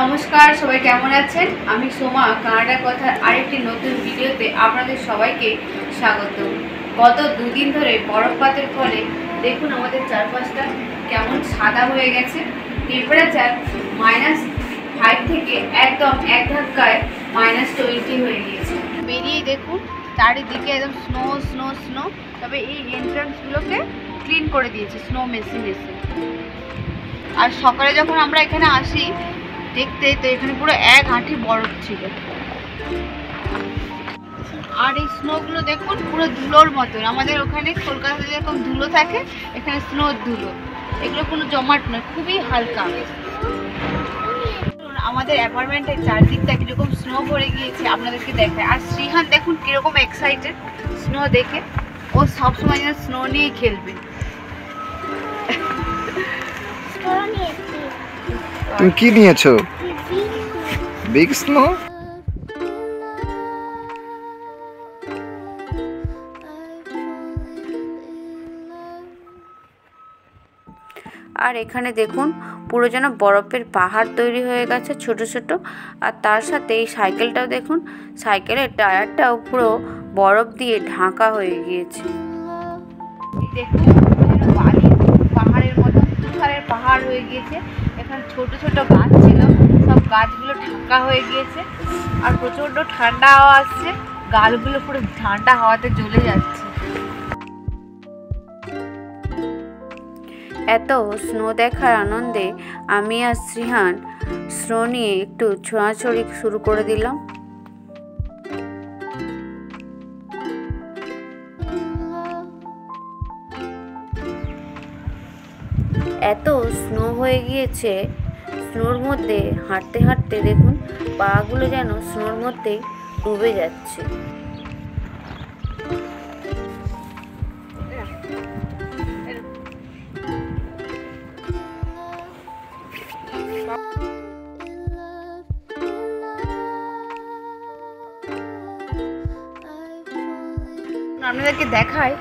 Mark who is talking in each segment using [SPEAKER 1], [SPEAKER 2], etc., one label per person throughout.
[SPEAKER 1] নমস্কার, সবাই কেমন আছেন? আমি সোমা কানাডা কথার আরেকটি নতুন ভিডিওতে আপনাদের সবাইকে স্বাগত। গত দুদিন ধরে বরফপাতের ফলে দেখুন আমাদের চারপাশটা কেমন সাদা হয়ে গেছে। টেম্পারেচার -5 থেকে একদম এক ধাক্কায় -20 হয়ে গিয়েছে। বেরিয়ে দেখুন চারিদিকে একদম স্নো স্নো স্নো। তবে এই এন্ট্রান্সগুলোকে ক্লিন করে দিয়েছে স্নো মেশিন এসে। আর সকালে যখন আমরা এখানে আসি দেখতে, তো এখানে পুরো এক আঁটি বরফ ছিল। আর এই স্নোগুলো দেখুন পুরো ধুলোর মতন। আমাদের ওখানে কলকাতাতে যেরকম ধুলো থাকে, এখানে স্নোর ধুলো। এগুলো কোনো জমাট নয়, খুবই হালকা। আমাদের অ্যাপার্টমেন্টের চারদিকটা কিরকম স্নো ভরে গিয়েছে আপনাদেরকে দেখায়। আর শ্রীহান দেখুন কিরকম এক্সাইটেড স্নো দেখে। ও সবসময় যেন স্নো নিয়েই খেলবে।
[SPEAKER 2] তুমি কি নিয়েছো? Big snow.
[SPEAKER 3] আর এখানে দেখুন পুরো যেন বরফের পাহাড় তৈরি হয়ে গেছে ছোট ছোট। আর তার সাথে এই সাইকেলটাও দেখুন, সাইকেলের টায়ারটাও পুরো বরফ দিয়ে ঢাকা হয়ে গিয়েছে।
[SPEAKER 1] দেখুন বালি পাহাড়ের মতো তুষারের পাহাড় হয়ে গিয়েছে। এখানে ছোট ছোট গাছ ছিল, সব গাছগুলো ঢাকা হয়ে গিয়েছে। আর প্রচণ্ড ঠান্ডা হাওয়া আসছে, গাছগুলো পুরো ঠান্ডা হাওয়াতে জ্বলে যাচ্ছে।
[SPEAKER 3] এত স্নো দেখার আনন্দে আমি আর শ্রীহান স্নো নিয়ে একটু ছোঁয়াছড়ি শুরু করে দিলাম। এত স্নো হয়ে গিয়েছে, স্নোর মধ্যে হাঁটতে হাঁটতে দেখুন পাগুলো যেন স্নোর মধ্যেই ডুবে যাচ্ছে।
[SPEAKER 1] আপনাদেরকে দেখায়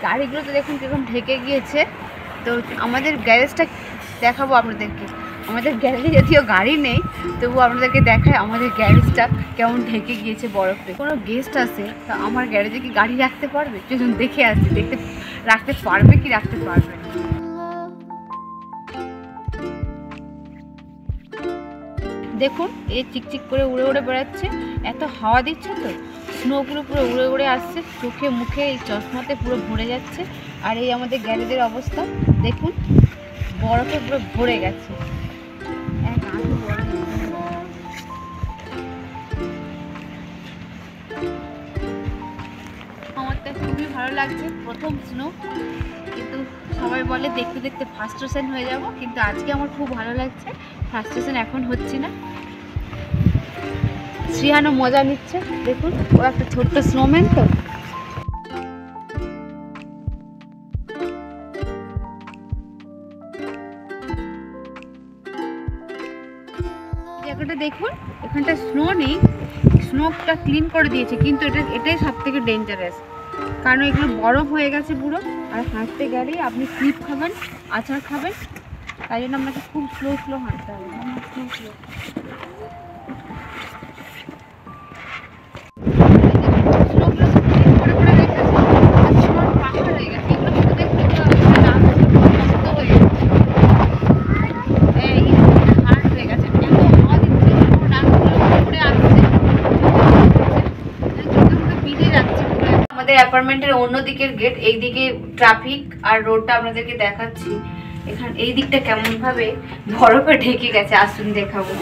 [SPEAKER 1] গাড়িগুলো তো দেখুন কিরকম ঢেকে গিয়েছে। তো আমাদের গ্যারেজটা দেখাবো আপনাদেরকে। আমাদের গ্যারেজে যদিও গাড়ি নেই, তবু আপনাদেরকে দেখায় আমাদের গ্যারেজটা কেমন ঢেকে গিয়েছে বরফে। কোনো গেস্ট আসে তা আমার গ্যারেজে কি গাড়ি রাখতে পারবে? যখন দেখে আসছে, দেখতে রাখতে পারবে কি রাখতে পারবে না। দেখুন এই চিকচিক করে উড়ে উড়ে বেড়াচ্ছে, এত হাওয়া দিচ্ছে তো স্নোগুলো পুরো উড়ে উড়ে আসছে, চোখে মুখে এই চশমাতে পুরো ভরে যাচ্ছে। আর এই আমাদের গ্যারেজের অবস্থা দেখুন, বরফে পুরো ভরে গেছে। আমার তো খুবই ভালো লাগছে, প্রথম স্নো। কিন্তু সবাই বলে দেখতে দেখতে ফ্রাস্ট্রেশন হয়ে যাব, কিন্তু আজকে আমার খুব ভালো লাগছে। ফ্রাস্ট্রেশন এখন হচ্ছে না। শ্রীহানও মজা নিচ্ছে, দেখুন ও একটা ছোট্ট স্নোম্যান তো। জায়গাটা দেখুন, এখানটা স্নো নেই, স্নোটা ক্লিন করে দিয়েছে, কিন্তু এটাই সব থেকে ডেঞ্জারাস, কারণ এগুলো বরফ হয়ে গেছে পুরো। আর হাঁটতে গেলে আপনি স্লিপ খাবেন, আছাড় খাবেন, তাই জন্য আপনাকে খুব স্লো স্লো হাঁটতে হবে। স্লো স্লো অ্যাপার্টমেন্টের অন্য দিকের গেট, এই দিকে ট্রাফিক আর রোডটা আপনাদেরকে দেখাচ্ছি। এখানে এই দিকটা কেমন ভাবে বরফে ঢেকে গেছে, আসুন দেখাবো।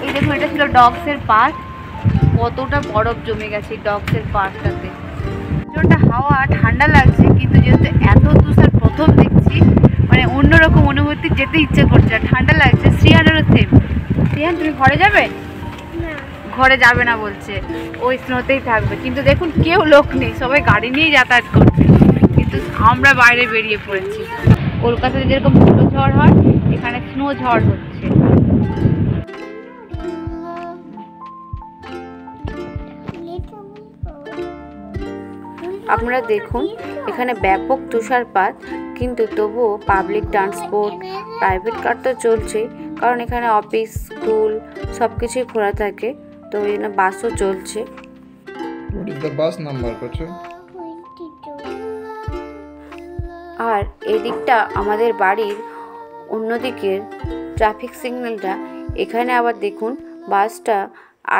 [SPEAKER 1] এই দেখুন, এটা ছিল ডগস এর পার্ক। কতটা বরফ জমে গেছে ডগস এর পার্কটাতে। প্রচন্ড হাওয়া, ঠান্ডা লাগছে, কিন্তু যেহেতু এত তুষার প্রথম দেখছি, মানে অন্যরকম অনুভূতি, যেতে ইচ্ছে করছে। ঠান্ডা লাগছে। শ্রীহানেরও সেম। শ্রীহান তুমি ঘরে যাবে? ঘরে যাবে না বলছে, ওই স্নোতেই থাকবে। কিন্তু দেখুন কেউ লোক নেই, সবাই গাড়ি নিয়েই যাতায়াত করছে, কিন্তু আমরা বাইরে বেরিয়ে পড়েছি। কলকাতাতে যেরকম ধুলো ঝড় হয়, এখানে স্নো ঝড় হচ্ছে।
[SPEAKER 3] আপনারা দেখুন এখানে ব্যাপক তুষারপাত, কিন্তু তবুও পাবলিক ট্রান্সপোর্ট, প্রাইভেট কার তো চলছে, কারণ এখানে অফিস, স্কুল সব কিছুই খোলা থাকে, তো ওই জন্য বাসও চলছে।
[SPEAKER 2] What is the bus number, Kochu?
[SPEAKER 3] আর এদিকটা আমাদের বাড়ির অন্যদিকের ট্রাফিক সিগন্যালটা, এখানে আবার দেখুন বাসটা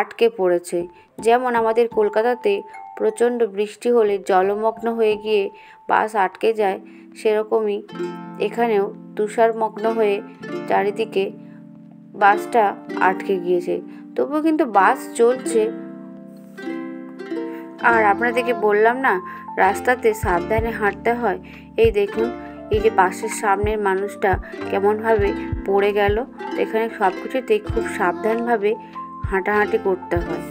[SPEAKER 3] আটকে পড়েছে। যেমন আমাদের কলকাতাতে প্রচণ্ড বৃষ্টি হলে জলমগ্ন হয়ে গিয়ে বাস আটকে যায়, সেরকমই এখানেও তুষারমগ্ন হয়ে চারিদিকে বাসটা আটকে গিয়েছে। তবুও কিন্তু বাস চলছে। আর আপনাদেরকে বললাম না রাস্তাতে সাবধানে হাঁটতে হয়। এই দেখুন এই যে বাসের সামনের মানুষটা কেমনভাবে পড়ে গেল। এখানে সব কিছুতেই খুব সাবধানভাবে হাঁটাহাঁটি করতে হয়।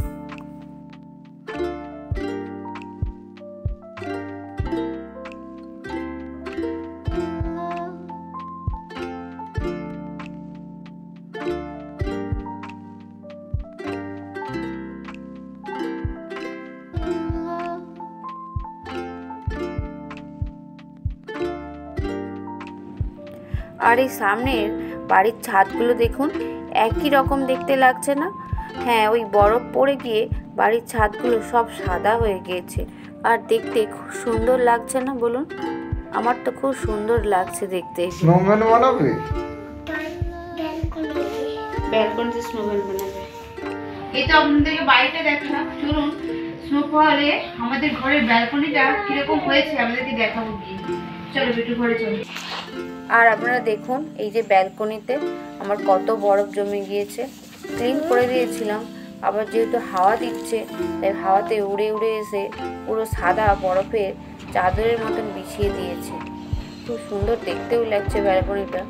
[SPEAKER 3] আর এই সামনের বাড়ির ছাদগুলো দেখুন একই রকম দেখতে লাগছে না? হ্যাঁ, ওই বরফ পড়ে গিয়ে বাড়ির ছাদগুলো সব সাদা হয়ে গিয়েছে। আর দেখতে খুব সুন্দর লাগছে না বলুন? আমার তো খুব সুন্দর লাগছে দেখতে।
[SPEAKER 2] স্নোম্যান বানাবে?
[SPEAKER 1] ব্যালকনিতে স্নোম্যান বানাবে। এই তো আপনাদেরকে বাড়িটা দেখালাম। চলুন স্নোফলে আমাদের ঘরের ব্যালকনিটা কিরকম হয়েছে আমাদেরকে দেখাবো গিয়ে। চলো একটু ঘরে চলো।
[SPEAKER 3] আর আপনারা দেখুন এই যে ব্যালকনিতে আমার কত বরফ জমে গিয়েছে। ক্লিন করে দিয়েছিলাম, আবার যেহেতু হাওয়া দিচ্ছে তাই হাওয়াতে উড়ে উড়ে এসে পুরো সাদা বরফের চাদরের মতন বিছিয়ে দিয়েছে। খুব সুন্দর দেখতেও লাগছে ব্যালকনিটা।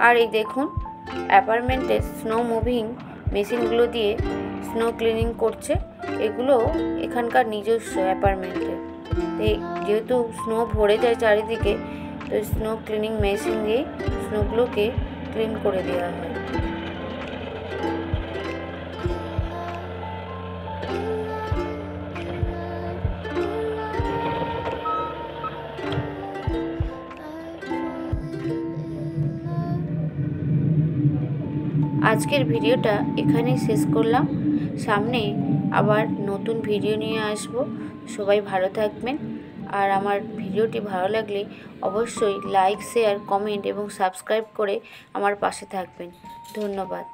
[SPEAKER 3] আর এই দেখুন অ্যাপার্টমেন্টে স্নো মুভিং মেশিনগুলো দিয়ে স্নো ক্লিনিং করছে। এগুলো এখানকার নিজস্ব অ্যাপার্টমেন্টে। এই যেহেতু স্নো ভরে যায় চারিদিকে, তো স্নো ক্লিনিং মেশিন দিয়ে স্নোগুলোকে ক্লিন করে দেওয়া হয়। আজকের ভিডিওটা এখানেই শেষ করলাম। সামনে আবার নতুন ভিডিও নিয়ে আসব। সবাই ভালো থাকবেন। আর আমার ভিডিওটি ভালো লাগলে অবশ্যই লাইক, শেয়ার, কমেন্ট এবং সাবস্ক্রাইব করে আমার পাশে থাকবেন। ধন্যবাদ।